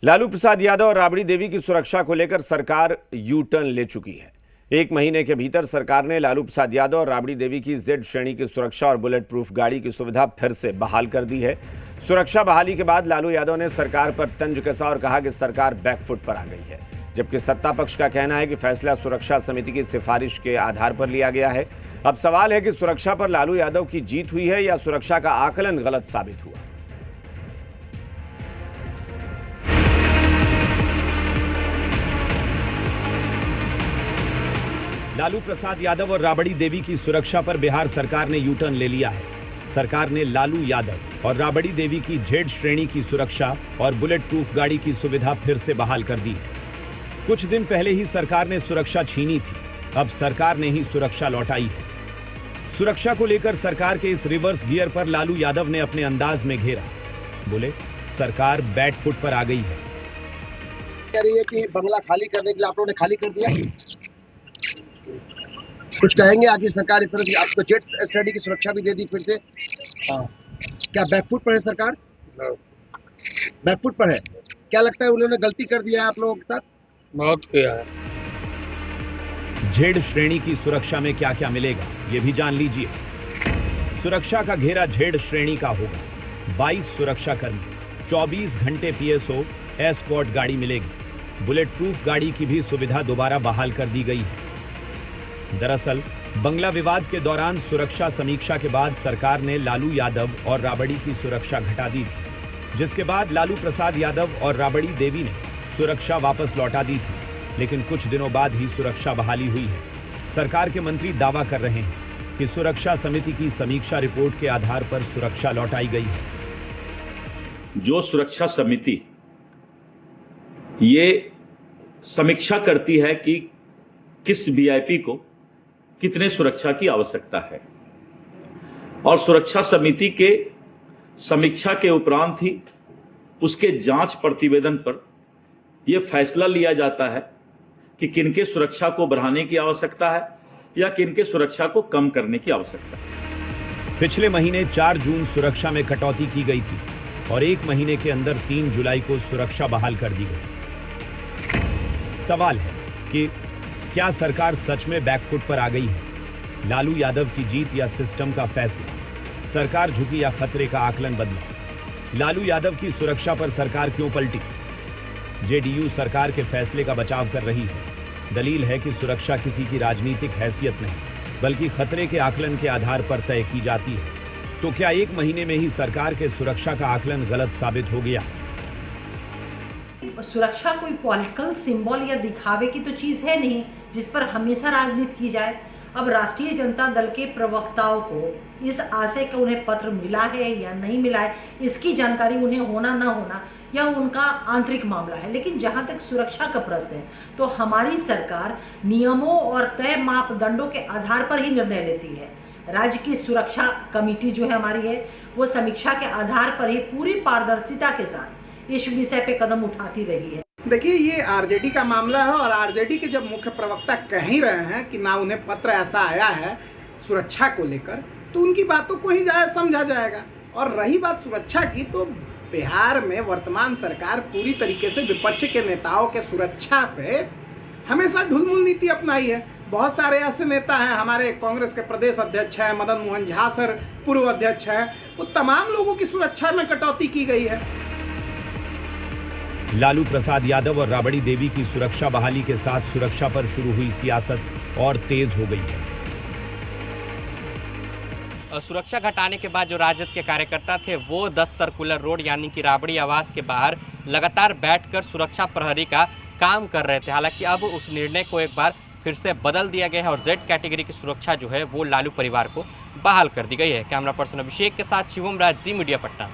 लालू प्रसाद यादव और राबड़ी देवी की सुरक्षा को लेकर सरकार यू टर्न ले चुकी है। एक महीने के भीतर सरकार ने लालू प्रसाद यादव और राबड़ी देवी की जेड श्रेणी की सुरक्षा और बुलेट प्रूफ गाड़ी की सुविधा फिर से बहाल कर दी है। सुरक्षा बहाली के बाद लालू यादव ने सरकार पर तंज कसा और कहा कि सरकार बैकफुट पर आ गई है, जबकि सत्ता पक्ष का कहना है कि फैसला सुरक्षा समिति की सिफारिश के आधार पर लिया गया है। अब सवाल है कि सुरक्षा पर लालू यादव की जीत हुई है या सुरक्षा का आकलन गलत साबित हुआ। लालू प्रसाद यादव और राबड़ी देवी की सुरक्षा पर बिहार सरकार ने यू टर्न ले लिया है। सरकार ने लालू यादव और राबड़ी देवी की जेड श्रेणी की सुरक्षा और बुलेट प्रूफ गाड़ी की सुविधा फिर से बहाल कर दी है। कुछ दिन पहले ही सरकार ने सुरक्षा छीनी थी, अब सरकार ने ही सुरक्षा लौटाई है। सुरक्षा को लेकर सरकार के इस रिवर्स गियर पर लालू यादव ने अपने अंदाज में घेरा। बोले, सरकार बैट फुट पर आ गई है। कह रही है कि बंगला खाली करने के लिए आप लोगों ने खाली कर दिया। कुछ कहेंगे आखिर सरकार इस तरह की आपको जेट श्रेणी की सुरक्षा भी दे दी फिर से? क्या बैकफुट पर है सरकार? बैकफुट पर है। क्या लगता है उन्होंने गलती कर दिया है आप लोगों के साथ? बहुत किया है। जेड श्रेणी की सुरक्षा में क्या क्या मिलेगा ये भी जान लीजिए। सुरक्षा का घेरा जेड श्रेणी का होगा। 22 सुरक्षा कर्मी, 24 घंटे पीएसओ, एस्कॉर्ट गाड़ी मिलेगी। बुलेट प्रूफ गाड़ी की भी सुविधा दोबारा बहाल कर दी गई है। दरअसल बंगला विवाद के दौरान सुरक्षा समीक्षा के बाद सरकार ने लालू यादव और राबड़ी की सुरक्षा घटा दी थी, जिसके बाद लालू प्रसाद यादव और राबड़ी देवी ने सुरक्षा वापस लौटा दी थी, लेकिन कुछ दिनों बाद ही सुरक्षा बहाली हुई है। सरकार के मंत्री दावा कर रहे हैं कि सुरक्षा समिति की समीक्षा रिपोर्ट के आधार पर सुरक्षा लौटाई गई है। जो सुरक्षा समिति ये समीक्षा करती है कि किस वीआईपी को कितने सुरक्षा की आवश्यकता है, और सुरक्षा समिति के समीक्षा के उपरांत ही उसके जांच प्रतिवेदन पर यह फैसला लिया जाता है कि किनके सुरक्षा को बढ़ाने की आवश्यकता है या किनके सुरक्षा को कम करने की आवश्यकता है। पिछले महीने 4 जून सुरक्षा में कटौती की गई थी और 1 महीने के अंदर 3 जुलाई को सुरक्षा बहाल कर दी गई। सवाल है कि क्या सरकार सच में बैकफुट पर आ गई है? लालू यादव की जीत या सिस्टम का फैसला? सरकार झुकी या खतरे का आकलन बदला? लालू यादव की सुरक्षा पर सरकार क्यों पलटी? जेडीयू सरकार के फैसले का बचाव कर रही है। दलील है कि सुरक्षा किसी की राजनीतिक हैसियत नहीं, बल्कि खतरे के आकलन के आधार पर तय की जाती है। तो क्या 1 महीने में ही सरकार के सुरक्षा का आकलन गलत साबित हो गया? सुरक्षा कोई पॉलिटिकल सिंबल या दिखावे की तो चीज़ है नहीं जिस पर हमेशा राजनीति की जाए। अब राष्ट्रीय जनता दल के प्रवक्ताओं को इस आशय का उन्हें पत्र मिला है या नहीं मिला है, इसकी जानकारी उन्हें होना ना होना यह उनका आंतरिक मामला है। लेकिन जहां तक सुरक्षा का प्रश्न है तो हमारी सरकार नियमों और तय मापदंडों के आधार पर ही निर्णय लेती है। राज्य की सुरक्षा कमेटी जो है हमारी है, वो समीक्षा के आधार पर ही पूरी पारदर्शिता के साथ इस विषय पे कदम उठाती रही है। देखिए, ये आरजेडी का मामला है और आरजेडी के जब मुख्य प्रवक्ता कह ही रहे हैं कि ना उन्हें पत्र ऐसा आया है सुरक्षा को लेकर, तो उनकी बातों को ही समझा जाएगा। और रही बात सुरक्षा की, तो बिहार में वर्तमान सरकार पूरी तरीके से विपक्ष के नेताओं के सुरक्षा पे हमेशा ढुलमुल नीति अपनाई है। बहुत सारे ऐसे नेता हैं, हमारे कांग्रेस के प्रदेश अध्यक्ष हैं, मदन मोहन झा सर पूर्व अध्यक्ष हैं, वो तमाम लोगों की सुरक्षा में कटौती की गई है। लालू प्रसाद यादव और राबड़ी देवी की सुरक्षा बहाली के साथ सुरक्षा पर शुरू हुई सियासत और तेज हो गई है। सुरक्षा घटाने के बाद जो राजद के कार्यकर्ता थे वो 10 सर्कुलर रोड यानी कि राबड़ी आवास के बाहर लगातार बैठकर सुरक्षा प्रहरी का काम कर रहे थे। हालांकि अब उस निर्णय को एक बार फिर से बदल दिया गया है और जेड कैटेगरी की सुरक्षा जो है वो लालू परिवार को बहाल कर दी गई है। कैमरा पर्सन अभिषेक के साथ शिवम राज, जी मीडिया, पटना।